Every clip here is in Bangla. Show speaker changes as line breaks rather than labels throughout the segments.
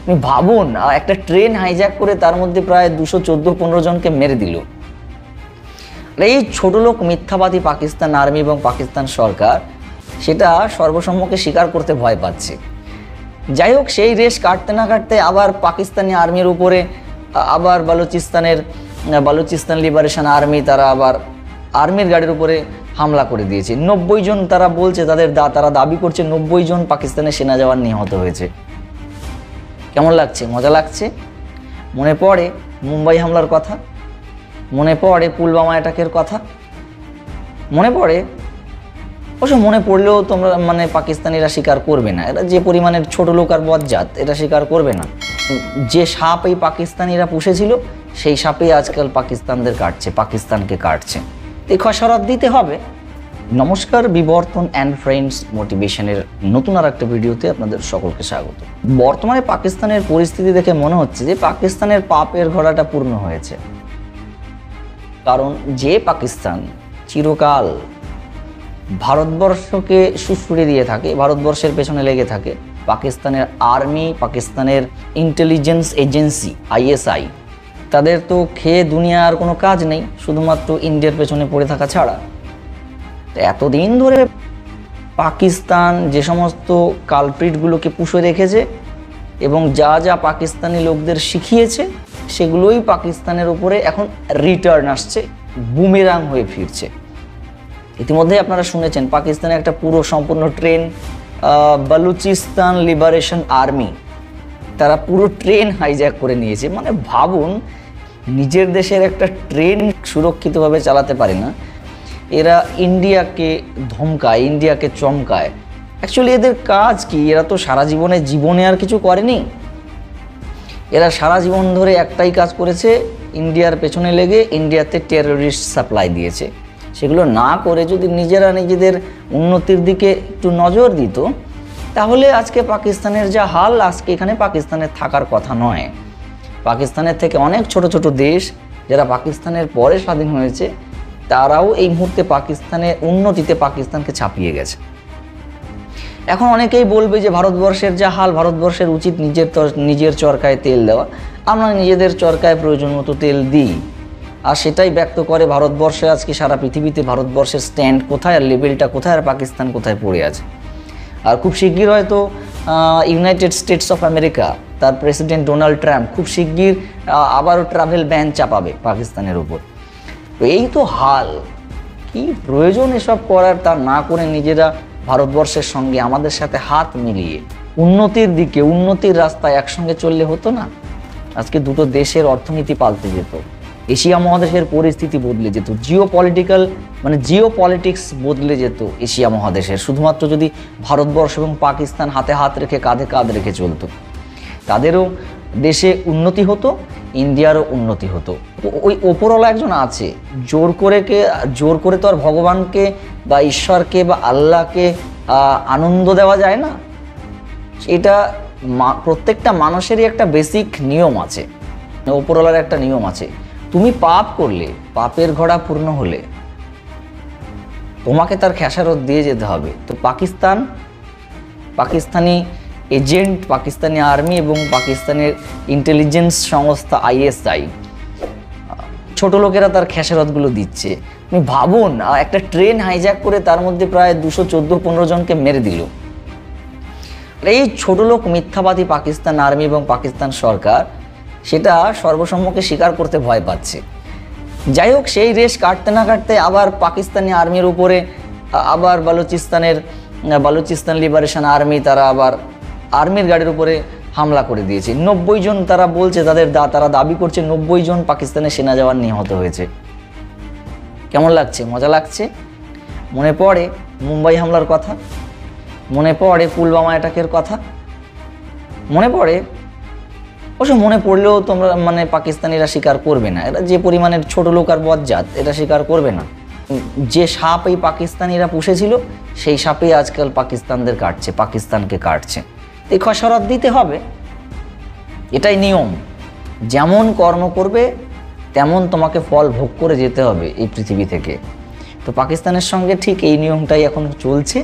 আপনি ভাবুন, একটা ট্রেন হাইজ্যাক করে তার মধ্যে প্রায় 214-15 জনকে মেরে দিল। এই ছোট লোক মিথ্যাবাদী পাকিস্তান আর্মি এবং পাকিস্তান সরকার সেটা সর্বসম্মুখে স্বীকার করতে ভয় পাচ্ছে। যাই হোক, সেই রেশ কাটতে না কাটতে আবার পাকিস্তানি আর্মির উপরে আবার বালুচিস্তান লিবারেশন আর্মি তারা আবার আর্মির গাড়ির উপরে হামলা করে দিয়েছে। 90 জন তারা বলছে, তারা দাবি করছে 90 জন পাকিস্তানের সেনা জওয়ান নিহত হয়েছে। কেমন লাগছে? মজা লাগছে? মনে পড়ে মুম্বাই হামলার কথা, মনে পড়ে পুলওয়ামা অ্যাটাকের কথা, মনে পড়ে। অবশ্য মনে পড়লেও তোমরা পাকিস্তানিরা স্বীকার করবে না, এরা যে পরিমাণের ছোট লোক আর বজ্জাত, এটা স্বীকার করবে না। যে সাপ এই পাকিস্তানিরা পুষেছিল সেই সাপেই আজকাল পাকিস্তানদের কাটছে, পাকিস্তানকে কাটছে। এই খসড়া দিতে হবে। নমস্কার, বিবর্তন অ্যান্ড ফ্রেন্ডস মোটিভেশনের নতুন আর একটা ভিডিওতে আপনাদের সকলকে স্বাগত। বর্তমানে পাকিস্তানের পরিস্থিতি দেখে মনে হচ্ছে যে পাকিস্তানের পাপের ঘোড়াটা পূর্ণ হয়েছে। কারণ যে পাকিস্তান চিরকাল ভারতবর্ষকে সুশ্রুড়ি দিয়ে থাকে, ভারতবর্ষের পেছনে লেগে থাকে, পাকিস্তানের আর্মি, পাকিস্তানের ইন্টেলিজেন্স এজেন্সি ISI, তাদের তো খেয়ে দুনিয়ার কোনো কাজ নেই, শুধুমাত্র ইন্ডিয়ার পেছনে পড়ে থাকা ছাড়া। এতদিন ধরে পাকিস্তান যে সমস্ত কালপ্রিটগুলোকে পুষে রেখেছে এবং যা যা পাকিস্তানি লোকদের শিখিয়েছে সেগুলোই পাকিস্তানের উপরে এখন রিটার্ন আসছে, বুমেরাং হয়ে ফিরছে। ইতিমধ্যে আপনারা শুনেছেন পাকিস্তানে একটা পুরো সম্পূর্ণ ট্রেন, বালুচিস্তান লিবারেশন আর্মি, তারা পুরো ট্রেন হাইজ্যাক করে নিয়েছে। ভাবুন, নিজের দেশের একটা ট্রেন সুরক্ষিতভাবে চালাতে পারে না, এরা ইন্ডিয়াকে ধমকায়, ইন্ডিয়াকে চমকায়। অ্যাকচুয়ালি এদের কাজ কি? এরা তো সারা জীবনে আর কিছু করেনি। এরা সারা জীবন ধরে একটাই কাজ করেছে, ইন্ডিয়ার পেছনে লেগে ইন্ডিয়াতে টেররিস্ট সাপ্লাই দিয়েছে। সেগুলো না করে যদি নিজেরা নিজেদের উন্নতির দিকে একটু নজর দিত, তাহলে আজকে পাকিস্তানের যা হাল, আজকে এখানে পাকিস্তানের থাকার কথা নয়। পাকিস্তানের থেকে অনেক ছোট ছোট দেশ যারা পাকিস্তানের পরে স্বাধীন হয়েছে, তারাও এই মুহূর্তে পাকিস্তানের উন্নতিতে পাকিস্তানকে ছাপিয়ে গেছে। এখন অনেকেই বলবে যে ভারতবর্ষের যা হাল, ভারতবর্ষের উচিত নিজের চরকায় তেল দেওয়া। আমরা নিজেদের চরকায় প্রয়োজন মতো তেল দিই, আর সেটাই ব্যক্ত করে ভারতবর্ষে আজকে সারা পৃথিবীতে ভারতবর্ষের স্ট্যান্ড কোথায়, আর লেভেলটা কোথায়, আর পাকিস্তান কোথায় পড়ে আছে। আর খুব শিগগির হয়তো ইউনাইটেড স্টেটস অফ আমেরিকা, তার প্রেসিডেন্ট ডোনাল্ড ট্রাম্প খুব শিগগির আবারও ট্রাভেল ব্যান চাপাবে পাকিস্তানের উপর। তো এই তো হাল। কি প্রয়োজন এসব করার? তা না করে নিজেরা ভারতবর্ষের সঙ্গে আমাদের সাথে হাত মিলিয়ে উন্নতির দিকে, উন্নতির রাস্তায় একসঙ্গে চললে হতো না? আজকে দুটো দেশের অর্থনীতি পাল্টে যেত, এশিয়া মহাদেশের পরিস্থিতি বদলে যেত, জিওপলিটিক্স বদলে যেত এশিয়া মহাদেশের, শুধুমাত্র যদি ভারতবর্ষ এবং পাকিস্তান হাতে হাত রেখে, কাঁধে কাঁধ রেখে চলতো। তাদেরও দেশে উন্নতি হতো, ইন্ডিয়ারও উন্নতি হতো। ওই ওপরওয়ালা একজন আছে, জোর করে তো আর ভগবানকে বা ঈশ্বরকে বা আল্লাহকে আনন্দ দেওয়া যায় না। এটা প্রত্যেকটা মানুষেরই একটা বেসিক নিয়ম আছে, ওপরওয়ালার একটা নিয়ম আছে। তুমি পাপ করলে, পাপের ঘোড়া পূর্ণ হলে তোমাকে তার খেসারত দিয়ে যেতে হবে। তো পাকিস্তানি এজেন্ট, পাকিস্তানি আর্মি এবং পাকিস্তানের ইন্টেলিজেন্স সংস্থা ISI, ছোট লোকেরা তার খেসারতগুলো দিচ্ছে। তুমি ভাবুন, একটা ট্রেন হাইজ্যাক করে তার মধ্যে প্রায় 214-15 জনকে মেরে দিল। এই ছোট লোক মিথ্যাবাদী পাকিস্তান আর্মি এবং পাকিস্তান সরকার সেটা সর্বসম্মুখে স্বীকার করতে ভয় পাচ্ছে। যাই হোক, সেই রেশ কাটতে না কাটতে আবার পাকিস্তানি আর্মির উপরে আবার বালুচিস্তান লিবারেশন আর্মি তারা আবার আর্মির গাড়ির উপরে হামলা করে দিয়েছে। 90 জন তারা বলছে, তারা দাবি করছে 90 জন পাকিস্তানের সেনা জওয়ান নিহত হয়েছে। কেমন লাগছে? মজা লাগছে? মনে পড়ে মুম্বাই হামলার কথা, মনে পড়ে পুলওয়ামা অ্যাটাকের কথা, মনে পড়ে। অবশ্য মনে পড়লেও তোমরা পাকিস্তানিরা স্বীকার করবে না, এরা যে পরিমাণের ছোট লোক আর বজ্জাত, এটা স্বীকার করবে না। যে সাপ এই পাকিস্তানিরা পুষেছিল সেই সাপেই আজকাল পাকিস্তানদের কাটছে, পাকিস্তানকে কাটছে। এই খসড়া দিতে হবে, এটাই নিয়ম। যেমন কর্ম করবে তেমন তোমাকে ফল ভোগ করে যেতে হবে এই পৃথিবী থেকে। তো পাকিস্তানের সঙ্গে ঠিক এই নিয়মটাই এখন চলছে,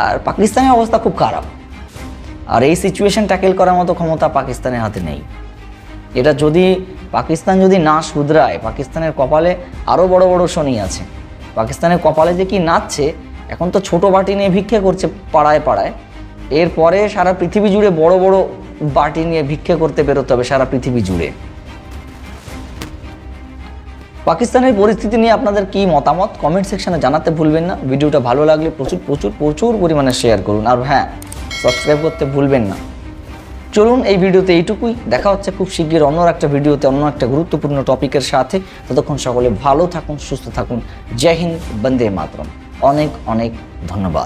আর পাকিস্তানের অবস্থা খুব খারাপ। আর এই সিচুয়েশন ট্যাকেল করার মতো ক্ষমতা পাকিস্তানের হাতে নেই। এটা যদি পাকিস্তান যদি না শুধরায়, পাকিস্তানের কপালে আরও বড় বড় শনি আছে। পাকিস্তানের কপালে যে কি নাচছে, এখন তো ছোট বাটি নিয়ে ভিক্ষে করছে পাড়ায় পাড়ায়, এরপরে সারা পৃথিবী জুড়ে বড় বড় বাটি নিয়ে ভিক্ষে করতে বেরোতে হবে সারা পৃথিবী জুড়ে। পাকিস্তানের পরিস্থিতি নিয়ে আপনাদের কি মতামত কমেন্ট সেকশনে জানাতে ভুলবেন না। ভিডিওটা ভালো লাগলে প্রচুর প্রচুর প্রচুর পরিমাণে শেয়ার করুন, আর হ্যাঁ, সাবস্ক্রাইব করতে ভুলবেন না। চলুন এই ভিডিওতে এইটুকুই, দেখা হচ্ছে খুব শীঘ্র অন্য একটা ভিডিওতে অন্য একটা গুরুত্বপূর্ণ টপিকের সাথে। ততক্ষণ সকলে ভালো থাকুন, সুস্থ থাকুন। জয় হিন্দ, বন্দে মাতরম। অনেক অনেক ধন্যবাদ।